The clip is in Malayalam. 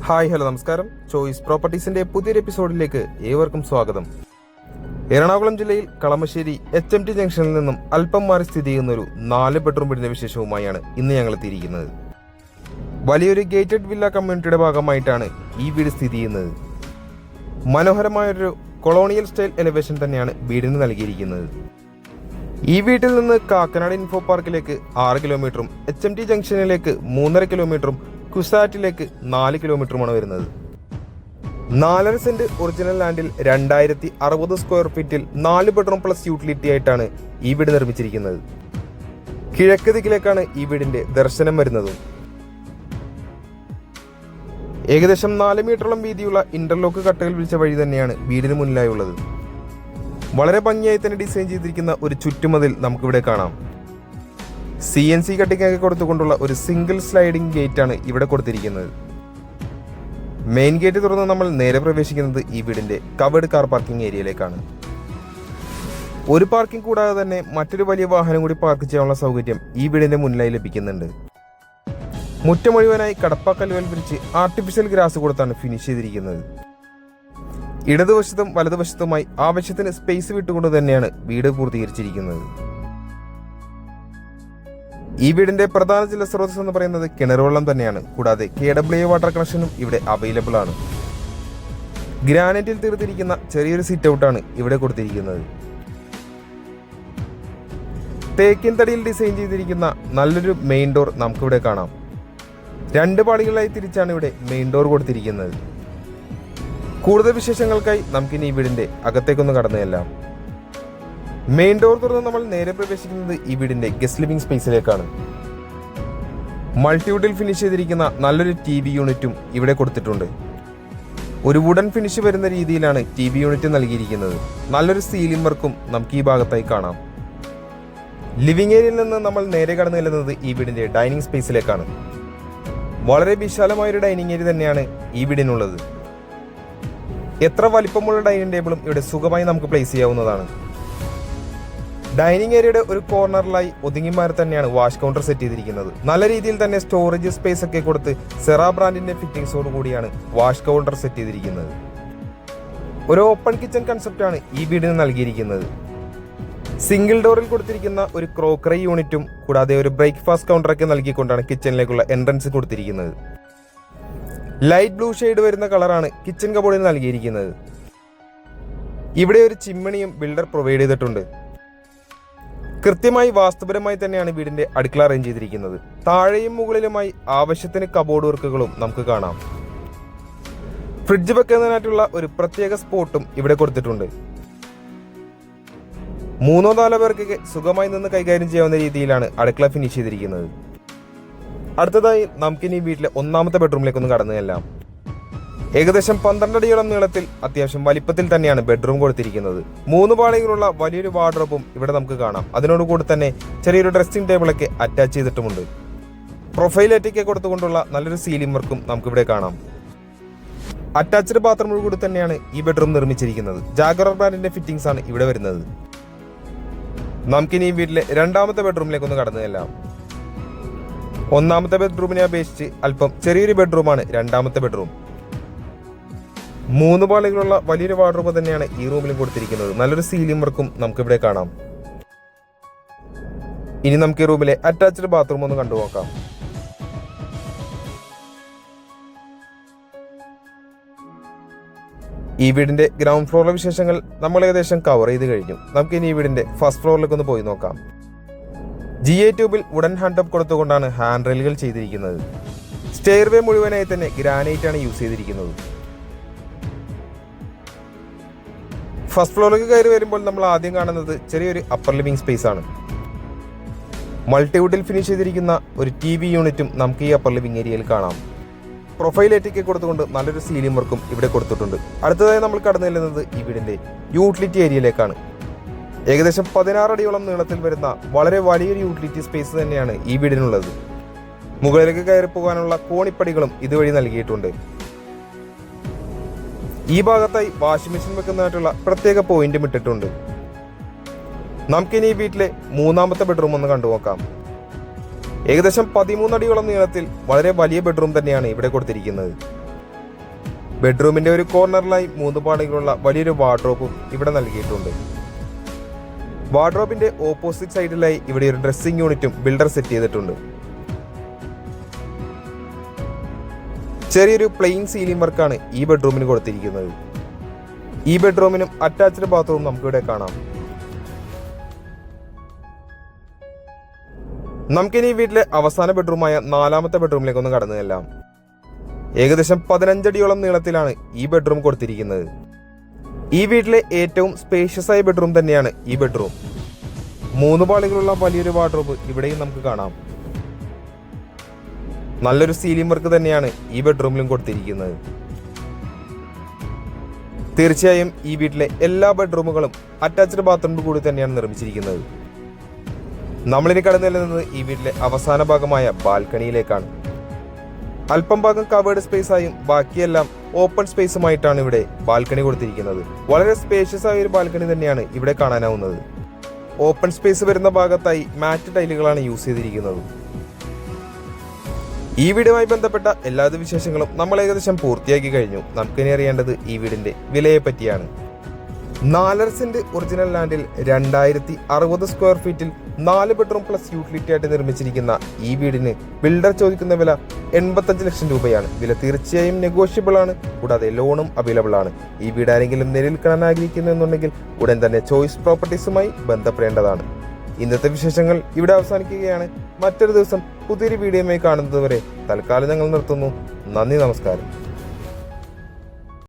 ഹായ് ഹലോ നമസ്കാരം. ചോയ്സ് പ്രോപ്പർട്ടീസിന്റെ പുതിയൊരു എപ്പിസോഡിലേക്ക് ഏവർക്കും സ്വാഗതം. എറണാകുളം ജില്ലയിൽ കളമശ്ശേരി HMT ജംഗ്ഷനിൽ നിന്നും അല്പം മാറി സ്ഥിതി ചെയ്യുന്ന ഒരു 4 ബെഡ്റൂം വീടിന്റെ വിശേഷവുമായാണ് ഇന്ന് ഞങ്ങൾ എത്തിയിരിക്കുന്നത്. വലിയൊരു ഗേറ്റഡ് വില്ല കമ്മ്യൂണിറ്റിയുടെ ഭാഗമായിട്ടാണ് ഈ വീട് സ്ഥിതി ചെയ്യുന്നത്. മനോഹരമായൊരു കൊളോണിയൽ സ്റ്റൈൽ എലിവേഷൻ തന്നെയാണ് വീടിന് നൽകിയിരിക്കുന്നത്. ഈ വീട്ടിൽ നിന്ന് കാക്കനാട് ഇൻഫോ പാർക്കിലേക്ക് 6 കിലോമീറ്ററും HMT ജംഗ്ഷനിലേക്ക് 3.5 കിലോമീറ്ററും കുസാറ്റിലേക്ക് 4 കിലോമീറ്ററുമാണ് വരുന്നത്. 4.5 സെന്റ് ഒറിജിനൽ ലാൻഡിൽ 2060 സ്ക്വയർ ഫീറ്റിൽ 4 ബെഡ്റൂം പ്ലസ് യൂട്ടിലിറ്റി ആയിട്ടാണ് ഈ വീട് നിർമ്മിച്ചിരിക്കുന്നത്. കിഴക്ക് ദിക്കിലേക്കാണ് ഈ വീടിന്റെ ദർശനം വരുന്നത്. ഏകദേശം 4 മീറ്ററോളം വീതിയുള്ള ഇന്റർലോക്ക് കട്ടകൾ വിളിച്ച വഴി തന്നെയാണ് വീടിന് മുന്നിലായുള്ളത്. വളരെ ഭംഗിയായി തന്നെ ഡിസൈൻ ചെയ്തിരിക്കുന്ന ഒരു ചുറ്റുമതിൽ നമുക്കിവിടെ കാണാം. CNC കട്ടിങ്ങൊക്കെ കൊടുത്തുകൊണ്ടുള്ള ഒരു സിംഗിൾ സ്ലൈഡിംഗ് ഗേറ്റ് ആണ് ഇവിടെ കൊടുത്തിരിക്കുന്നത്. മെയിൻ ഗേറ്റ് തുറന്ന് നമ്മൾ നേരെ പ്രവേശിക്കുന്നത് ഈ വീടിന്റെ കവേർഡ് കാർ പാർക്കിംഗ് ഏരിയയിലേക്കാണ്. ഒരു പാർക്കിംഗ് കൂടാതെ തന്നെ മറ്റൊരു വലിയ വാഹനം കൂടി പാർക്ക് ചെയ്യാനുള്ള സൗകര്യം ഈ വീടിന്റെ മുന്നിലായി ലഭിക്കുന്നുണ്ട്. മുറ്റം മുഴുവനായി കടപ്പാക്കല്ലുകൾ വിരിച്ച് ആർട്ടിഫിഷ്യൽ ഗ്രാസ് കൊടുത്താണ് ഫിനിഷ് ചെയ്തിരിക്കുന്നത്. ഇടതുവശത്തും വലതുവശത്തുമായി ആവശ്യത്തിന് സ്പേസ് വിട്ടുകൊണ്ട് തന്നെയാണ് വീട് പൂർത്തീകരിച്ചിരിക്കുന്നത്. ഈ വീടിന്റെ പ്രധാന ജലസ്രോതസ് എന്ന് പറയുന്നത് കിണറുവെള്ളം തന്നെയാണ്. കൂടാതെ KWA വാട്ടർ കണക്ഷനും ഇവിടെ അവൈലബിൾ ആണ്. ഗ്രാനൈറ്റിൽ തീർത്തിരിക്കുന്ന ചെറിയൊരു സിറ്റ് ഔട്ടാണ് ഇവിടെ കൊടുത്തിരിക്കുന്നത്. തേക്കിൻ തടിയിൽ ഡിസൈൻ ചെയ്തിരിക്കുന്ന നല്ലൊരു മെയിൻ ഡോർ നമുക്കിവിടെ കാണാം. 2 പാളികളായി തിരിച്ചാണ് ഇവിടെ മെയിൻ ഡോർ കൊടുത്തിരിക്കുന്നത്. കൂടുതൽ വിശേഷങ്ങൾക്കായി നമുക്കിനി ഈ വീടിന്റെ അകത്തേക്കൊന്ന് കടന്നു ചെല്ലാം. മെയിൻ ഡോർ തുറന്ന് നമ്മൾ നേരെ പ്രവേശിക്കുന്നത് ഈ വീടിന്റെ ഗസ്റ്റ് ലിവിംഗ് സ്പേസിലേക്കാണ്. മൾട്ടിവുഡിൽ ഫിനിഷ് ചെയ്തിരിക്കുന്ന നല്ലൊരു TV യൂണിറ്റും ഇവിടെ കൊടുത്തിട്ടുണ്ട്. ഒരു വുഡൻ ഫിനിഷ് വരുന്ന രീതിയിലാണ് TV യൂണിറ്റ് നൽകിയിരിക്കുന്നത്. നല്ലൊരു സീലിംഗ് വർക്കും നമുക്ക് ഈ ഭാഗത്തായി കാണാം. ലിവിംഗ് ഏരിയയിൽ നിന്ന് നമ്മൾ നേരെ കടന്നു ചെല്ലുന്നത് ഈ വീടിന്റെ ഡൈനിങ് സ്പേസിലേക്കാണ്. വളരെ വിശാലമായൊരു ഡൈനിങ് ഏരിയ തന്നെയാണ് ഈ വീടിനുള്ളത്. എത്ര വലിപ്പമുള്ള ഡൈനിങ് ടേബിളും ഇവിടെ സുഖമായി നമുക്ക് പ്ലേസ് ചെയ്യാവുന്നതാണ്. ഡൈനിങ് ഏരിയയുടെ ഒരു കോർണറിലായി ഒതുങ്ങിമാറി തന്നെയാണ് വാഷ് കൗണ്ടർ സെറ്റ് ചെയ്തിരിക്കുന്നത്. നല്ല രീതിയിൽ തന്നെ സ്റ്റോറേജ് സ്പേസ് ഒക്കെ കൊടുത്ത് സെറാ ബ്രാൻഡിന്റെ ഫിറ്റിംഗ്സോട് കൂടിയാണ് വാഷ് കൗണ്ടർ സെറ്റ് ചെയ്തിരിക്കുന്നത്. ഒരു ഓപ്പൺ കിച്ചൺ കൺസെപ്റ്റാണ് ഈ വീടിന് നൽകിയിരിക്കുന്നത്. സിംഗിൾ ഡോറിൽ കൊടുത്തിരിക്കുന്ന ഒരു ക്രോക്കറി യൂണിറ്റും കൂടാതെ ഒരു ബ്രേക്ക്ഫാസ്റ്റ് കൗണ്ടറൊക്കെ നൽകിക്കൊണ്ടാണ് കിച്ചണിലേക്കുള്ള എൻട്രൻസ് കൊടുത്തിരിക്കുന്നത്. ലൈറ്റ് ബ്ലൂ ഷെയ്ഡ് വരുന്ന കളറാണ് കിച്ചൺ കബോർഡിൽ നൽകിയിരിക്കുന്നത്. ഇവിടെ ഒരു ചിമ്മിണിയും ബിൽഡർ പ്രൊവൈഡ് ചെയ്തിട്ടുണ്ട്. കൃത്യമായി വാസ്തുപരമായി തന്നെയാണ് വീടിന്റെ അടുക്കള അറേഞ്ച് ചെയ്തിരിക്കുന്നത്. താഴെയും മുകളിലുമായി ആവശ്യത്തിന് കബോർഡ് വർക്കുകളും നമുക്ക് കാണാം. ഫ്രിഡ്ജ് വെക്കുന്നതിനായിട്ടുള്ള ഒരു പ്രത്യേക സ്പോട്ടും ഇവിടെ കൊടുത്തിട്ടുണ്ട്. 3-4 പേർക്കൊക്കെ സുഖമായി നിന്ന് കൈകാര്യം ചെയ്യാവുന്ന രീതിയിലാണ് അടുക്കള ഫിനിഷ് ചെയ്തിരിക്കുന്നത്. അടുത്തതായി നമുക്കിനി വീട്ടിലെ 1ാമത്തെ ബെഡ്റൂമിലേക്കൊന്ന് കടന്നു ചെല്ലാം. ഏകദേശം 12 അടിയോളം നീളത്തിൽ അത്യാവശ്യം വലിപ്പത്തിൽ തന്നെയാണ് ബെഡ്റൂം കൊടുത്തിരിക്കുന്നത്. 3 പാളികളുള്ള വലിയൊരു വാർഡ്രോബും ഇവിടെ നമുക്ക് കാണാം. അതിനോടുകൂടി തന്നെ ചെറിയൊരു ഡ്രസ്സിംഗ് ടേബിളൊക്കെ അറ്റാച്ച് ചെയ്തിട്ടുമുണ്ട്. പ്രൊഫൈൽ ലൈറ്റൊക്കെ കൊടുത്തുകൊണ്ടുള്ള നല്ലൊരു സീലിംഗ് വർക്കും നമുക്കിവിടെ കാണാം. അറ്റാച്ച്ഡ് ബാത്റൂമോട് കൂടി തന്നെയാണ് ഈ ബെഡ്റൂം നിർമ്മിച്ചിരിക്കുന്നത്. ജാഗുആർ ബ്രാൻഡിന്റെ ഫിറ്റിംഗ്സ് ആണ് ഇവിടെ വരുന്നത്. നമുക്കിനി ഈ വീട്ടിലെ 2ാമത്തെ ബെഡ്റൂമിലേക്കൊന്ന് കടന്നു ചെല്ലാം. 1ാമത്തെ ബെഡ്റൂമിനെ അപേക്ഷിച്ച് അല്പം ചെറിയൊരു ബെഡ്റൂമാണ് 2ാമത്തെ ബെഡ്റൂം. 3 പാളികളുള്ള വലിയൊരു വാർഡ്രോബ് തന്നെയാണ് ഈ റൂമിലും കൊടുത്തിരിക്കുന്നത്. നല്ലൊരു സീലിംഗ് വർക്കും നമുക്കിവിടെ കാണാം. ഇനി നമുക്ക് ഈ റൂമിലെ അറ്റാച്ച്ഡ് ബാത്റൂം ഒന്ന് കണ്ടുനോക്കാം. ഈ വീടിന്റെ ഗ്രൗണ്ട് ഫ്ലോറിലെ വിശേഷങ്ങൾ നമ്മൾ ഏകദേശം കവർ ചെയ്ത് കഴിഞ്ഞു. നമുക്ക് ഇനി ഈ വീടിന്റെ ഫസ്റ്റ് ഫ്ലോറിലേക്ക് ഒന്ന് പോയി നോക്കാം. GA ട്യൂബിൽ വുഡൻ ഹാൻഡ് ടോപ്പ് കൊടുത്തുകൊണ്ടാണ് ഹാൻഡ് റെയിലുകൾ ചെയ്തിരിക്കുന്നത്. സ്റ്റെയർവേ മുഴുവനായി തന്നെ ഗ്രാനൈറ്റ് ആണ് യൂസ് ചെയ്തിരിക്കുന്നത്. ഫസ്റ്റ് ഫ്ലോറിലേക്ക് കയറി വരുമ്പോൾ നമ്മൾ ആദ്യം കാണുന്നത് ചെറിയൊരു അപ്പർ ലിവിംഗ് സ്പേസ് ആണ്. മൾട്ടിവുഡിൽ ഫിനിഷ് ചെയ്തിരിക്കുന്ന ഒരു TV യൂണിറ്റും നമുക്ക് ഈ അപ്പർ ലിവിംഗ് ഏരിയയിൽ കാണാം. പ്രൊഫൈൽ ലൈറ്റൊക്കെ കൊടുത്തുകൊണ്ട് നല്ലൊരു സീലിംഗ് വർക്കും ഇവിടെ കൊടുത്തിട്ടുണ്ട്. അടുത്തതായി നമ്മൾ കടന്നു ചെല്ലുന്നത് ഈ വീടിന്റെ യൂട്ടിലിറ്റി ഏരിയയിലേക്കാണ്. ഏകദേശം 16 അടിയോളം നീളത്തിൽ വരുന്ന വളരെ വലിയൊരു യൂട്ടിലിറ്റി സ്പേസ് തന്നെയാണ് ഈ വീടിനുള്ളത്. മുകളിലേക്ക് കയറി പോകാനുള്ള കോണിപ്പടികളും ഇതുവഴി നൽകിയിട്ടുണ്ട്. ഈ ഭാഗത്തായി വാഷിംഗ് മെഷീൻ വെക്കുന്നതായിട്ടുള്ള പ്രത്യേക പോയിന്റും ഇട്ടിട്ടുണ്ട്. നമുക്കിനി ഈ വീട്ടിലെ 3ാമത്തെ ബെഡ്റൂം ഒന്ന് കണ്ടുനോക്കാം. ഏകദേശം 13 അടിയോളം നീളത്തിൽ വളരെ വലിയ ബെഡ്റൂം തന്നെയാണ് ഇവിടെ കൊടുത്തിരിക്കുന്നത്. ബെഡ്റൂമിന്റെ ഒരു കോർണറിലായി 3 പാളികളുള്ള വലിയൊരു വാർഡ്രോബും ഇവിടെ നൽകിയിട്ടുണ്ട്. വാർഡ്രോബിന്റെ ഓപ്പോസിറ്റ് സൈഡിലായി ഇവിടെ ഒരു ഡ്രസ്സിംഗ് യൂണിറ്റും ബിൽഡർ സെറ്റ് ചെയ്തിട്ടുണ്ട്. ചെറിയൊരു പ്ലെയിൻ സീലിംഗ് വർക്കാണ് ഈ ബെഡ്റൂമിന് കൊടുത്തിരിക്കുന്നത്. ഈ ബെഡ്റൂമിനും അറ്റാച്ച്ഡ് ബാത്റൂം നമുക്കിവിടെ കാണാം. നമുക്കിനി ഈ വീട്ടിലെ അവസാന ബെഡ്റൂമായ 4ാമത്തെ ബെഡ്റൂമിലേക്ക് ഒന്ന് കടന്നു ചെല്ലാം. ഏകദേശം 15 അടിയോളം നീളത്തിലാണ് ഈ ബെഡ്റൂം കൊടുത്തിരിക്കുന്നത്. ഈ വീട്ടിലെ ഏറ്റവും സ്പേഷ്യസ് ആയ ബെഡ്റൂം തന്നെയാണ് ഈ ബെഡ്റൂം. 3 പാളികളുള്ള വലിയൊരു വാർഡ്രോബ് ഇവിടെയും നമുക്ക് കാണാം. നല്ലൊരു സീലിംഗ് വർക്ക് തന്നെയാണ് ഈ ബെഡ്റൂമിലും കൊടുത്തിരിക്കുന്നത്. തീർച്ചയായും ഈ വീട്ടിലെ എല്ലാ ബെഡ്റൂമുകളും അറ്റാച്ച്ഡ് ബാത്റൂം കൂടി തന്നെയാണ് നിർമ്മിച്ചിരിക്കുന്നത്. നമ്മളിനി കടന്നു ചെല്ലുന്നത് ഈ വീട്ടിലെ അവസാന ഭാഗമായ ബാൽക്കണിയിലേക്കാണ്. അല്പം ഭാഗം കവേർഡ് സ്പേസ് ആയും ബാക്കിയെല്ലാം ഓപ്പൺ സ്പേസുമായിട്ടാണ് ഇവിടെ ബാൽക്കണി കൊടുത്തിരിക്കുന്നത്. വളരെ സ്പേഷ്യസ് ആയ ഒരു ബാൽക്കണി തന്നെയാണ് ഇവിടെ കാണാനാവുന്നത്. ഓപ്പൺ സ്പേസ് വരുന്ന ഭാഗത്തായി മാറ്റ് ടൈലുകളാണ് യൂസ് ചെയ്തിരിക്കുന്നത്. ഈ വീടുമായി ബന്ധപ്പെട്ട എല്ലാ വിശേഷങ്ങളും നമ്മൾ ഏകദേശം പൂർത്തിയാക്കി കഴിഞ്ഞു. നമുക്കിനി അറിയേണ്ടത് ഈ വീടിന്റെ വിലയെ പറ്റിയാണ്. 4.5 സെന്റ് ഒറിജിനൽ ലാൻഡിൽ 2060 സ്ക്വയർ ഫീറ്റിൽ 4 ബെഡ്റൂം പ്ലസ് യൂട്ടിലിറ്റി ആയിട്ട് നിർമ്മിച്ചിരിക്കുന്ന ഈ വീടിന് ബിൽഡർ ചോദിക്കുന്ന വില 85 ലക്ഷം രൂപയാണ്. വില തീർച്ചയായും നെഗോഷ്യബിൾ ആണ്. കൂടാതെ ലോണും അവൈലബിൾ ആണ്. ഈ വീട് ആരെങ്കിലും നിലയിൽ കാണാൻ ആഗ്രഹിക്കുന്നു എന്നുണ്ടെങ്കിൽ ഉടൻ തന്നെ ചോയ്സ് പ്രോപ്പർട്ടീസുമായി ബന്ധപ്പെടേണ്ടതാണ്. ഇന്നത്തെ വിശേഷങ്ങൾ ഇവിടെ അവസാനിക്കുകയാണ്. മറ്റൊരു ദിവസം പുതിയൊരു വീഡിയോയുമായി കാണുന്നതുവരെ തൽക്കാലം ഞങ്ങൾ നിർത്തുന്നു. നന്ദി, നമസ്കാരം.